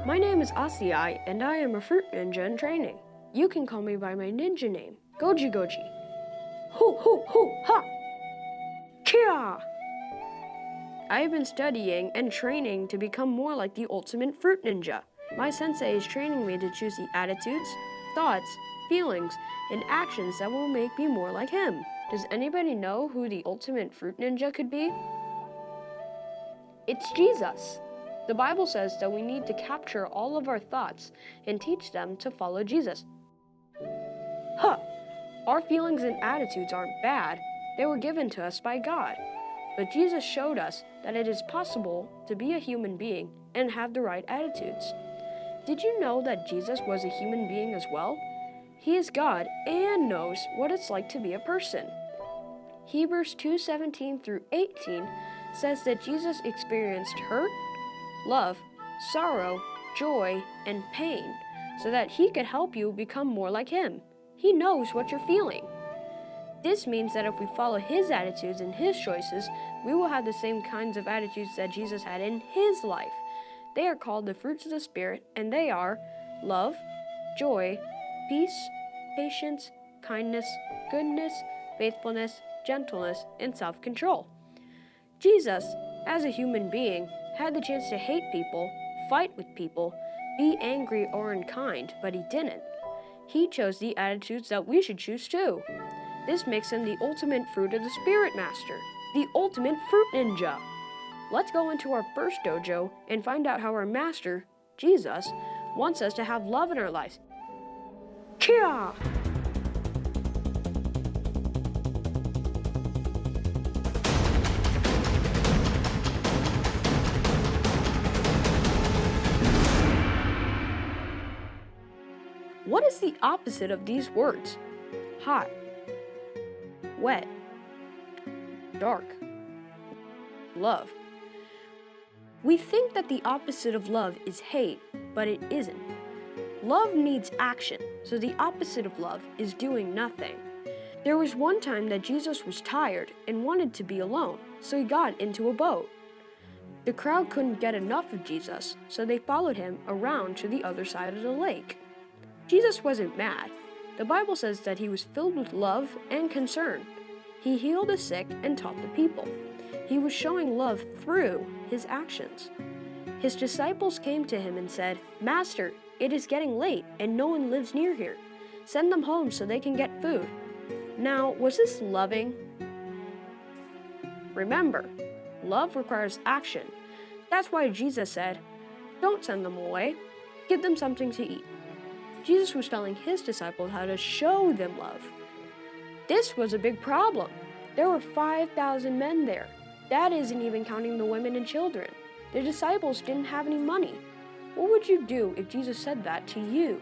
My name is Asiai, and I am a fruit ninja in training. You can call me by my ninja name, Goji Goji. Hoo hoo hoo ha! Kia! I have been studying and training to become more like the ultimate fruit ninja. My sensei is training me to choose the attitudes, thoughts, feelings, and actions that will make me more like him. Does anybody know who the ultimate fruit ninja could be? It's Jesus. The Bible says that we need to capture all of our thoughts and teach them to follow Jesus. Huh! Our feelings and attitudes aren't bad. They were given to us by God. But Jesus showed us that it is possible to be a human being and have the right attitudes. Did you know that Jesus was a human being as well? He is God and knows what it's like to be a person. Hebrews 2:17 through 18 says that Jesus experienced hurt, love, sorrow, joy, and pain so that he could help you become more like him. He knows what you're feeling. This means that if we follow his attitudes and his choices, we will have the same kinds of attitudes that Jesus had in his life. They are called the fruits of the Spirit, and they are love, joy, peace, patience, kindness, goodness, faithfulness, gentleness, and self-control. Jesus, as a human being, had the chance to hate people, fight with people, be angry or unkind, but he didn't. He chose the attitudes that we should choose too. This makes him the ultimate fruit of the Spirit Master, the ultimate fruit ninja. Let's go into our first dojo and find out how our Master, Jesus, wants us to have love in our lives. Kia! What is the opposite of these words? Hot, wet, dark, love. We think that the opposite of love is hate, but it isn't. Love needs action, so the opposite of love is doing nothing. There was one time that Jesus was tired and wanted to be alone, so he got into a boat. The crowd couldn't get enough of Jesus, so they followed him around to the other side of the lake. Jesus wasn't mad. The Bible says that he was filled with love and concern. He healed the sick and taught the people. He was showing love through his actions. His disciples came to him and said, "Master, it is getting late and no one lives near here. Send them home so they can get food." Now, was this loving? Remember, love requires action. That's why Jesus said, "Don't send them away. Give them something to eat." Jesus was telling his disciples how to show them love. This was a big problem. There were 5,000 men there. That isn't even counting the women and children. The disciples didn't have any money. What would you do if Jesus said that to you?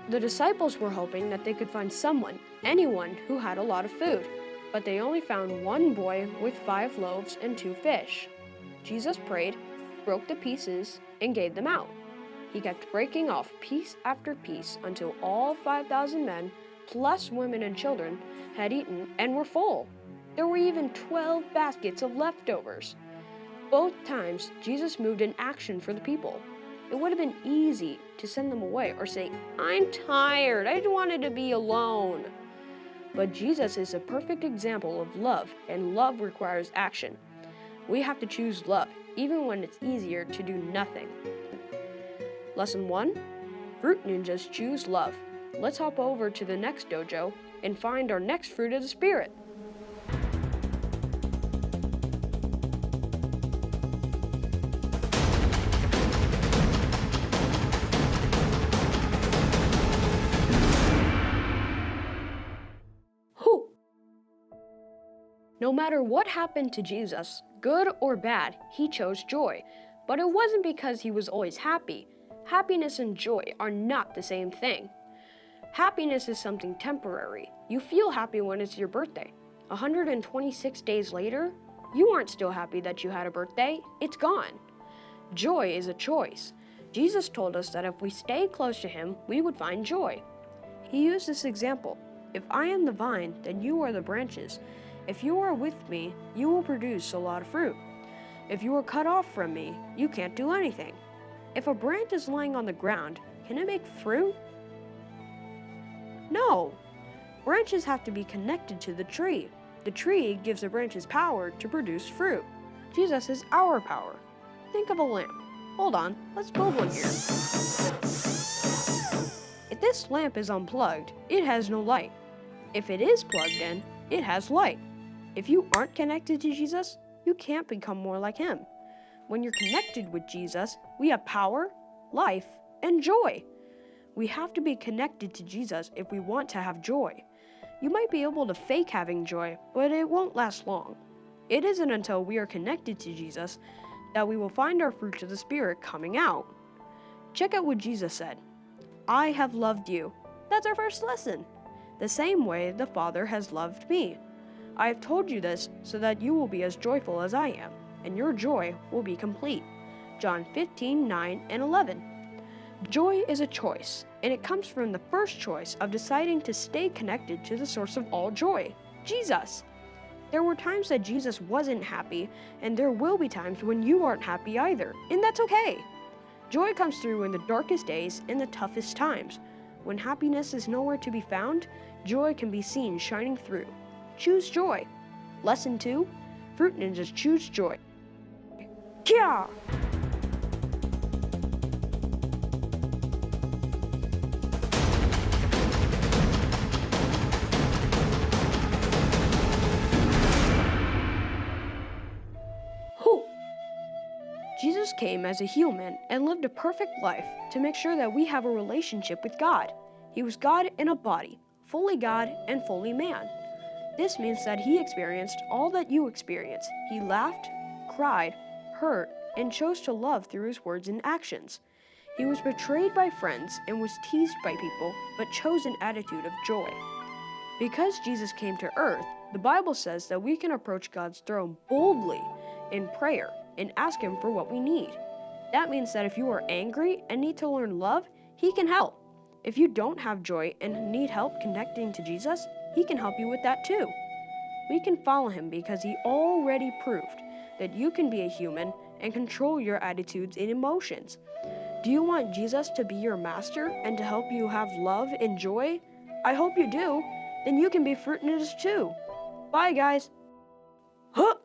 The disciples were hoping that they could find someone, anyone, who had a lot of food, but they only found one boy with 5 loaves and 2 fish. Jesus prayed, broke the pieces, and gave them out. He kept breaking off piece after piece until all 5,000 men, plus women and children, had eaten and were full. There were even 12 baskets of leftovers. Both times, Jesus moved in action for the people. It would have been easy to send them away or say, "I'm tired, I wanted to be alone." But Jesus is a perfect example of love, and love requires action. We have to choose love, even when it's easier to do nothing. Lesson 1, Fruit Ninjas choose love. Let's hop over to the next dojo and find our next fruit of the Spirit. Whew. No matter what happened to Jesus, good or bad, he chose joy. But it wasn't because he was always happy. Happiness and joy are not the same thing. Happiness is something temporary. You feel happy when it's your birthday. 126 days later, you aren't still happy that you had a birthday. It's gone. Joy is a choice. Jesus told us that if we stay close to him, we would find joy. He used this example. If I am the vine, then you are the branches. If you are with me, you will produce a lot of fruit. If you are cut off from me, you can't do anything. If a branch is lying on the ground, can it make fruit? No. Branches have to be connected to the tree. The tree gives the branches power to produce fruit. Jesus is our power. Think of a lamp. Hold on, let's build one here. If this lamp is unplugged, it has no light. If it is plugged in, it has light. If you aren't connected to Jesus, you can't become more like him. When you're connected with Jesus, we have power, life, and joy. We have to be connected to Jesus if we want to have joy. You might be able to fake having joy, but it won't last long. It isn't until we are connected to Jesus that we will find our fruits of the Spirit coming out. Check out what Jesus said. I have loved you. That's our first lesson. The same way the Father has loved me. I have told you this so that you will be as joyful as I am, and your joy will be complete. John 15:9 and 11. Joy is a choice, and it comes from the first choice of deciding to stay connected to the source of all joy, Jesus. There were times that Jesus wasn't happy, and there will be times when you aren't happy either, and that's okay. Joy comes through in the darkest days and the toughest times. When happiness is nowhere to be found, joy can be seen shining through. Choose joy. Lesson 2, Fruit Ninjas choose joy. Kia! Jesus came as a human and lived a perfect life to make sure that we have a relationship with God. He was God in a body, fully God and fully man. This means that he experienced all that you experience. He laughed, cried, hurt, and chose to love through his words and actions. He was betrayed by friends and was teased by people, but chose an attitude of joy. Because Jesus came to earth, the Bible says that we can approach God's throne boldly in prayer and ask him for what we need. That means that if you are angry and need to learn love, he can help. If you don't have joy and need help connecting to Jesus, he can help you with that too. We can follow him because he already proved that you can be a human and control your attitudes and emotions. Do you want Jesus to be your master and to help you have love and joy? I hope you do. Then you can be Fruit Ninjas too. Bye, guys. Huh?